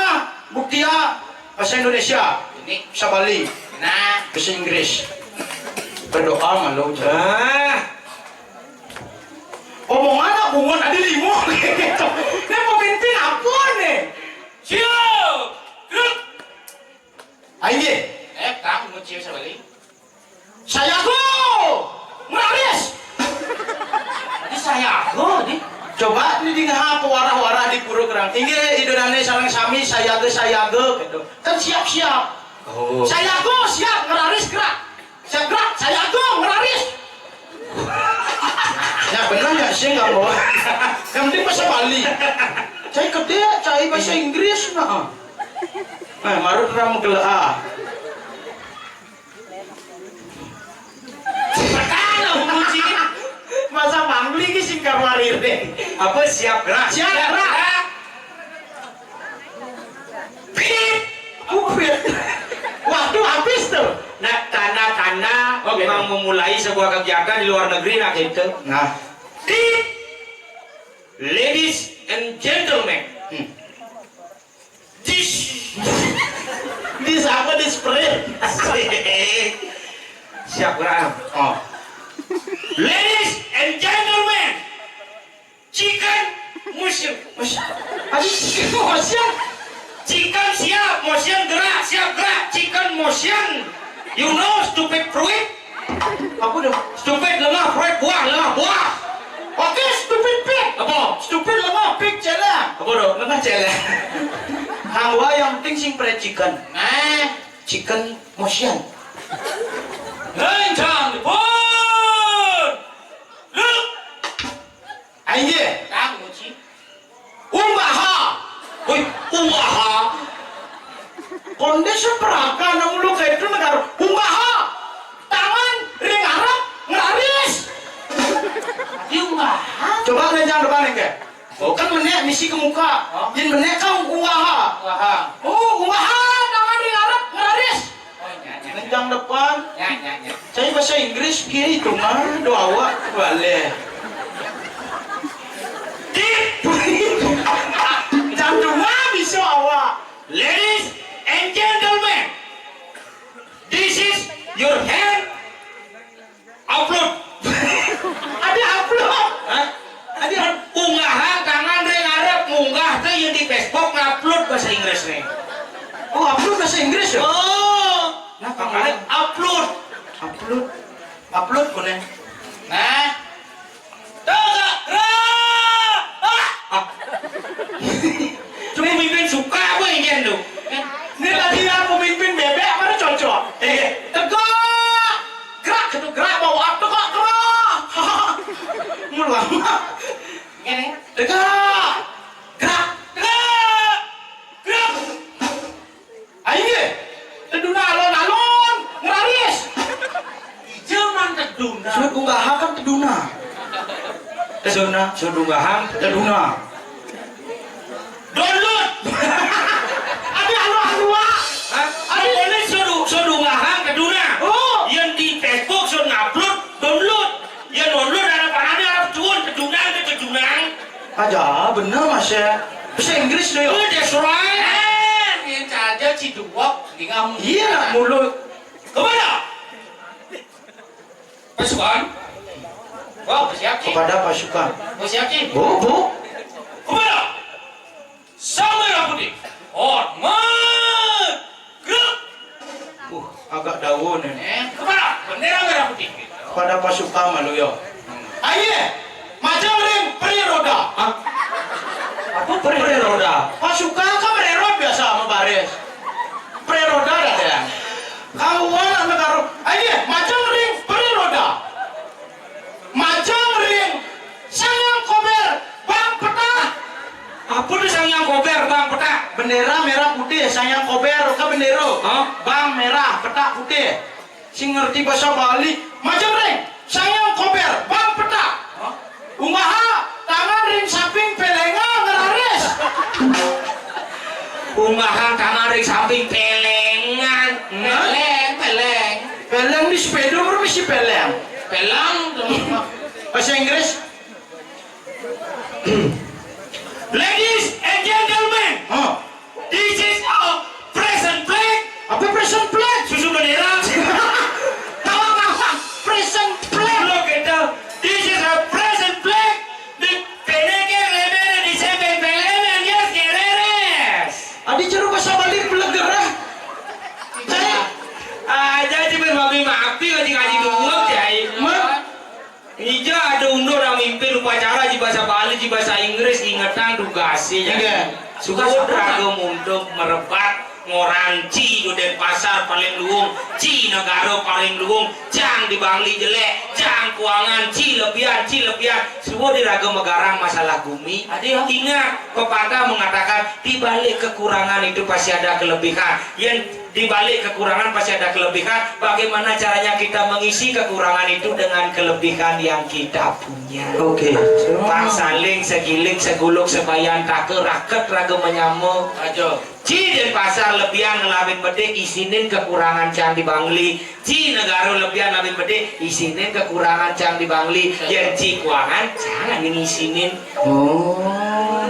bukti ya. Bahasa Indonesia, Ini. bahasa Bali, Nah. bahasa Inggris. Berdoa malu. Ah, Omongan nak bungut ada 5 gitu. Ini pemimpin apa nih? Siap. Gerak. Ayo, Kamu bungut cime sebalik. saya go, meraris. Ini saya aku nih. Coba ini di ngah warah-warah di pura kerang. Ini idonane sarang sami saya ge gitu. Kan siap-siap. oh. Saya go siap ngeraris gerak. Saya gerak, saya go ngeraris. Ya benar nggak sih nggak bawa? Yang penting bahasa Bali. Cai gede, cai bahasa Inggris nah. Marut ram gelaa. Pertama bungut cime. Masa Bangli ki singkar warire. Apa siap gerak? Siap gerak. Pip. Upit. Waktu habis tuh. Nah, tanda-tanda Oke. memang memulai sebuah kegiatan di luar negeri nah gitu. Nah, Ladies and gentlemen, this di apa di sprint. siap gerak. Oh. Ladies and gentlemen, chicken museum. Aduh, motion. Chicken siap, motion gerak, siap gerak, chicken motion. You know stupid fruit? Apa dong? Stupid lemah fruit, lemah buah. Oke, stupid pig. Apa? Stupid lemah pig cela. Apa dong? Lemah cela. Hangwa yang penting sing pre chicken. Nah. Chicken motion. Lencang depan. Look. Ayo. Kamu bungut cime. Umbaha. Woi, umaha. Kondisi perakan yang lu kayak itu negara. Umbaha. Tangan ring Arab ngelaris. Diunggah. Coba lenjang depan enggak? Oh kan menek misi ke muka. Jin menek kau umbaha. Wah. Oh umbaha tangan ring Arab ngelaris. Oh, nyanyi. Lenjang depan. Nyanyi. Saya bahasa Inggris kiri itu mah doa boleh. Jantung mah bisa awak. Ladies and gentlemen, this is your hand upload. Ada upload. Hah? Ada Unggahan tangan ring Arab munggah teh yang di Facebook ngupload bahasa Inggris nih. oh upload bahasa Inggris ya? Oh, Nah makanya upload. upload boleh. Nah. Gerak. Cuma pemimpin suka apa yang tuh? Ini tadi yang pemimpin bebek mana cocok? Tegak, gerak gitu gerak bawa tegak gerak. Mulama. Gini. Tegak, gerak. Ayo, teduna alon-alon ngeraris. Ijo man teduna. Sudah unggahan kan teduna. Teduna, Sudunggahan teduna. download. Ada anu-anua. Ada boleh sudunggahan keduna. Oh, Yang di Facebook sudah ngupload download. Yang download ada panahnya Arab cuan kedunang ke kedunang. aja bener mas ya. Bahasa Inggris loh ya. That's right. Yang saja Ciduok di kamu. Iya, mulut. Kemana? Pasukan? Oh, siap Ci. Kepada pasukan. Oh, siap Ci. Bu. Kemana? Sama yang putih. Hormat. Gerak. Agak daun ini. Kemana? Bendera merah putih. Kepada pasukan malu ya. Ayo, macam ring periroda. Apa periroda? Pasukan kan periroda biasa sama baris. Periroda ada ya. Kawan anda karo. Ayo, macam ring periroda. Macam ring sangang kober bang peta. Apa tuh sangyang kober bang peta? Bendera merah putih sangang kober ke bendera. Bang merah peta putih. Sing ngerti bahasa Bali. Macam ring sangang kober bang peta. Umaha tangan ring samping pelenga ngeraris. Ungahan tangan ring samping pelengan. Peleng. Peleng di sepeda baru mesti peleng. Pelang. Bahasa Inggris. Ladies and gentlemen, this is a present flag. Apa present flag? Susu bendera. Tawang present flag. Look at that. This is a present flag. The peneke lebere di samping pelengan yes kereres. Adi ceru bahasa Bali pelegerah. Jadi berbagi maafi ngaji dulu jai. Ija ada undur yang mimpin upacara di bahasa Bali, di bahasa Inggris ingetan tugasnya. Iya. Suka raga untuk merebat ngoranci di pasar paling luung, ci negara paling luung, jang di Bangli jelek, jang keuangan, ci lebihan, semua diraga megarang masalah bumi. Ingat pepatah mengatakan di balik kekurangan itu pasti ada kelebihan. Yang di balik kekurangan pasti ada kelebihan. Bagaimana caranya kita mengisi kekurangan itu dengan kelebihan yang kita punya? Oke. Pak saling segiling seguluk sebayan take raket raga menyamuk. Ajo. Ci dan pasar lebihan ngelabin bedek isinin kekurangan cang di Bangli. Ci negara lebihan ngelabin bedek isinin kekurangan cang di Bangli. Yang ci keuangan jangan ngisinin.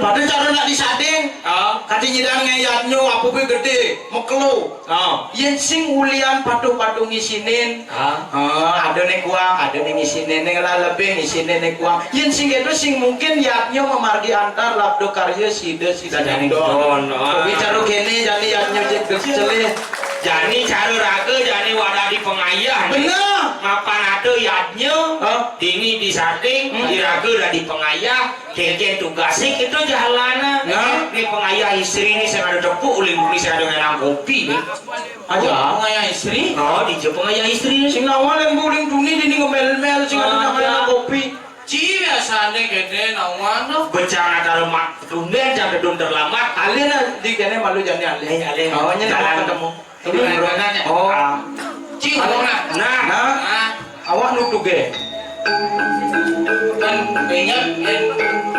Padahal cara nak disading. Kati nyidang ngeyatnya apa be gede, mekelo. Yen sing ulian patu-patu ngisinin. Ada nek kuang, ada nek ngisinin nek lebih ngisinin nek kuang. Yen sing itu sing mungkin yatnya memargi antar labdo karya sida jani don. Tapi cara kene jani yatnya celeh. Jani cara raga jani wadah di pengayah. Bener. Mapan ada yatnya. Dini disating, diraga dah di pengayah. Keken tugasik itu jalanana. Ini pengayah istri ini saya ada tepuk uling bumi saya ada ngenang kopi nih. Aja pengayah istri. Di pengayah istri. Sing awal yang buling tuni dini ngemel-mel sing ada ngenang kopi. Ci biasanya gede nawan. Bencana dalam tumben jangan gedung terlambat. Alin di kene malu jani alin. Awalnya jalan ketemu. Ini beronanya. Ci mana? Nah. Awak nutuk ge. Kan banyak kan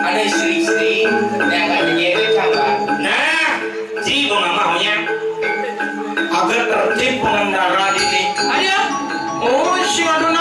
ada istri-istri yang gak digeret sama. Nah, Ci mau nggak maunya? Agar tertib pengendara ini. Ada? Oh, sing ada